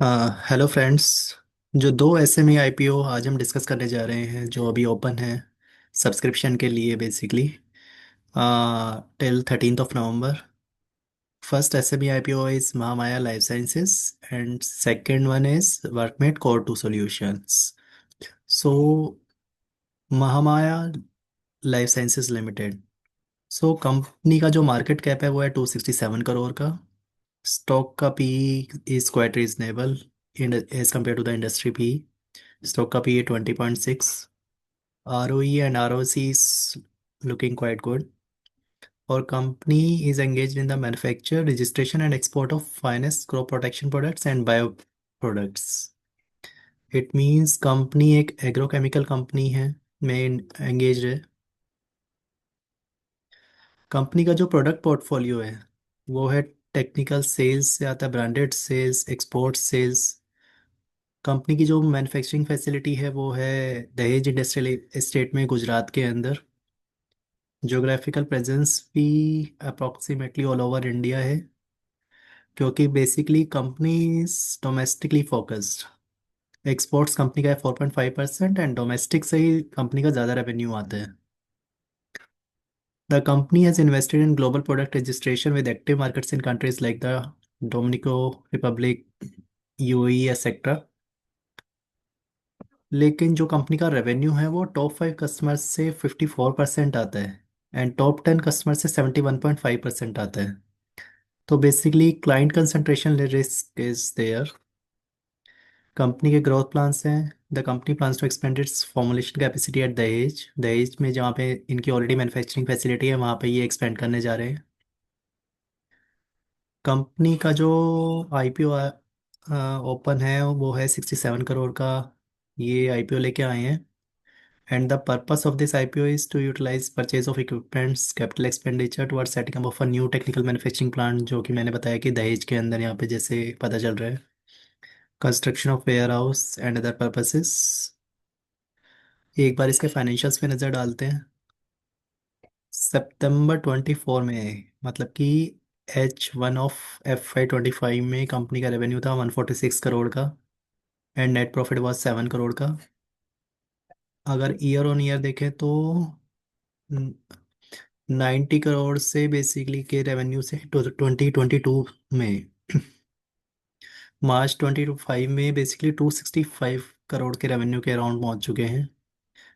Hello friends. जो दो SME IPO आज हम डिस्कस करने जा रहे हैं जो अभी ओपन है सब्सक्रिप्शन के लिए basically till 13th of November। First SME IPO is Mahamaya life sciences and second one is workmate core two solutions. So Mahamaya life sciences limited, so company का जो मार्केट कैप है वो है 267 करोड़ का। स्टॉक का P is quite reasonable as compare to the industry P. Stock का P है 20.6। ROE and ROC is looking quite good. Our company is engaged in the manufacture, registration and export of finest crop protection products and bio products. It means company एक agrochemical company है में engage है। Company का जो product portfolio है वो है technical sales से आता है, branded sales, export sales. Company की जो मैन्युफैक्चरिंग फैसिलिटी है वो है दहेज इंडस्ट्रियल एस्टेट में, गुजरात के अंदर। जोग्राफिकल प्रेजेंस भी अप्रॉक्सीमेटली ऑल ओवर इंडिया है, क्योंकि basically company domestically focused. Exports company का है 4.5% एंड डोमेस्टिक से ही कंपनी का ज़्यादा रेवेन्यू आता है। The company has invested in global product registration with active markets in countries like the Dominican republic, UAE et cetera. लेकिन जो कंपनी का रेवेन्यू है वो टॉप 5 कस्टमर्स से 54% आता है एंड टॉप 10 कस्टमर से 71.5% आता है। तो basically client concentration risk is there. Company के ग्रोथ प्लान्स हैं। The company plans to expand its formulation capacity at Dahej. Dahej में जहाँ पे इनकी ऑलरेडी मैन्युफैक्चरिंग फैसिलिटी है वहाँ पे ये एक्सपेंड करने जा रहे हैं। कंपनी का जो आईपीओ ओपन है वो है 67 करोड़ का। ये आईपीओ लेके आए हैं and the purpose of this IPO is to utilise purchase of equipments, capital expenditure towards setting up of a new technical manufacturing plant, जो कि मैंने बताया कि दहेज के अंदर यहाँ पे जैसे पता चल रहा है। Construction of warehouse and other purposes. एक बार इसके फाइनेंशियल्स पे नज़र डालते हैं। September 24 में, मतलब कि H1 ऑफ FY 25 में कंपनी का रेवेन्यू था 146 करोड़ का and net profit was 7 crore का। अगर ईयर ऑन ईयर देखें तो 90 करोड़ से बेसिकली के रेवेन्यू से 2022 में March 2025 में बेसिकली 265 करोड़ के रेवेन्यू के अराउंड पहुंच चुके हैं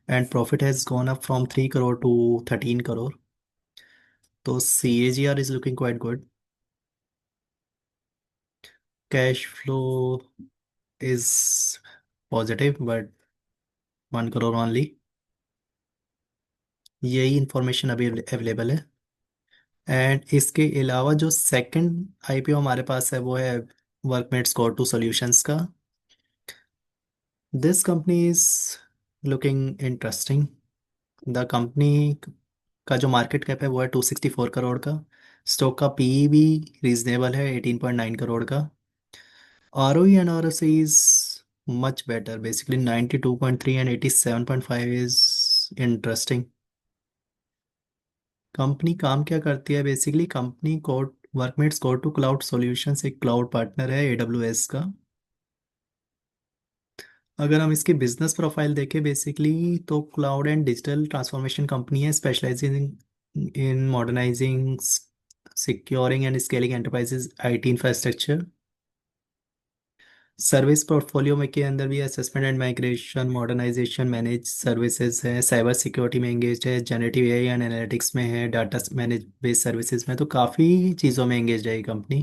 and profit has gone up from 3 crore to 13 crore. तो CAGR is looking quite good. Cash flow is positive but 1 crore only. यही इंफॉर्मेशन अभी अवेलेबल है। एंड इसके अलावा जो सेकंड आईपीओ हमारे पास है वो है वर्कमेट स्कोर टू सॉल्यूशंस का। This company is looking interesting. The company का जो मार्केट कैप है वो है 264 करोड़ का। स्टॉक का पी भी रीजनेबल है 18.9 करोड़ का। ROE and ROC is much better, basically 92.3 and 87.5 is interesting। Company काम क्या करती है? Basically company code workmates code to cloud solutions एक क्लाउड पार्टनर है AWS का। अगर हम इसकी बिजनेस प्रोफाइल देखें बेसिकली तो cloud and digital transformation company है, specializing in modernizing, securing and scaling enterprises IT infrastructure. Service portfolio में के अंदर भी assessment and migration, modernization, manage services है, साइबर सिक्योरिटी में एंगेज है, जनरेटिव AI एंड एनालिटिक्स में है, डाटा मैनेज बेस्ड सर्विसेज में, तो काफ़ी चीज़ों में एंगेज है ये कंपनी।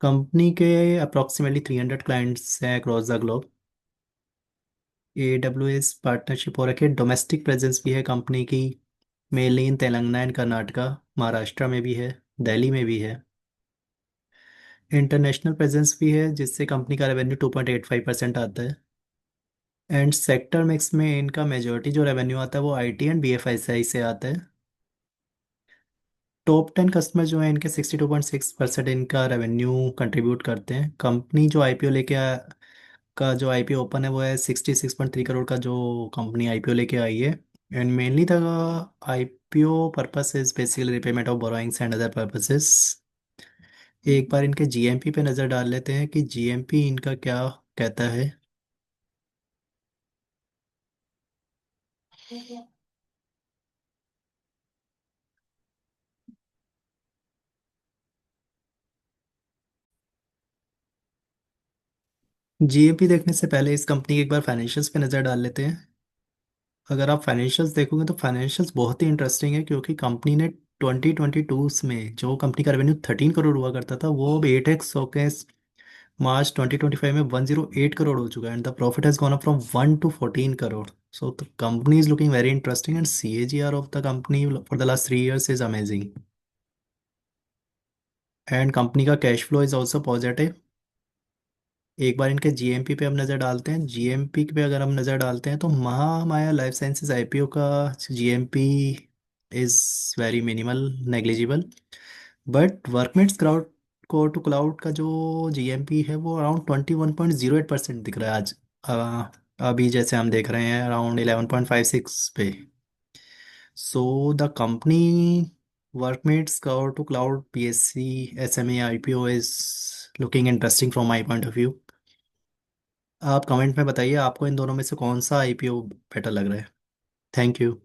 कंपनी के अप्रॉक्सीमेटली 300 क्लाइंट्स हैं across the globe. AWS partnership हो रखी है। डोमेस्टिक प्रेजेंस भी है कंपनी की, mainly in Telangana and Karnataka, Maharashtra में भी है, दिल्ली में भी है। इंटरनेशनल प्रेजेंस भी है जिससे कंपनी का रेवेन्यू 2.85% आता है। एंड सेक्टर मिक्स में इनका मेजोरिटी जो रेवेन्यू आता है वो IT एंड BFSI से आता है। टॉप 10 कस्टमर जो है इनके 62.6% इनका रेवेन्यू कंट्रीब्यूट करते हैं। कंपनी जो IPO लेके का जो IPO ओपन है वो है 66.3 करोड़ का, जो कंपनी IPO लेके आई है। And mainly the IPO purpose is basically repayment of borrowings and other purposes. एक बार इनके जीएमपी पे नज़र डाल लेते हैं कि जीएमपी इनका क्या कहता है। जीएमपी देखने से पहले इस कंपनी के एक बार फाइनेंशियल्स पे नज़र डाल लेते हैं। अगर आप फाइनेंशियल्स देखोगे तो फाइनेंशियल्स बहुत ही इंटरेस्टिंग है, क्योंकि कंपनी ने 2022 में जो कंपनी का रेवेन्यू 13 करोड़ हुआ करता था वो अब 8x होके मार्च 2025 में 108 करोड़ हो चुका है, and the profit has gone up from 1 to 14 crore. So the company is looking very interesting and CAGR of the company for the last 3 years is amazing. And company का cash flow is also positive. एक बार इनके GMP पे हम नज़र डालते हैं। GMP पे अगर हम नज़र डालते हैं तो महामाया लाइफ साइंसेज आईपीओ का GMP is very minimal, negligible. But workmates crowd core to cloud का जो जीएमपी है वो अराउंड 21.08% दिख रहा है आज। अभी जैसे हम देख रहे हैं अराउंड 11.56 पे। So the company workmates crowd to cloud PSC SMA IPO is looking interesting from my point of view. आप कमेंट में बताइए आपको इन दोनों में से कौन सा आईपीओ बेटर लग रहा है। Thank you.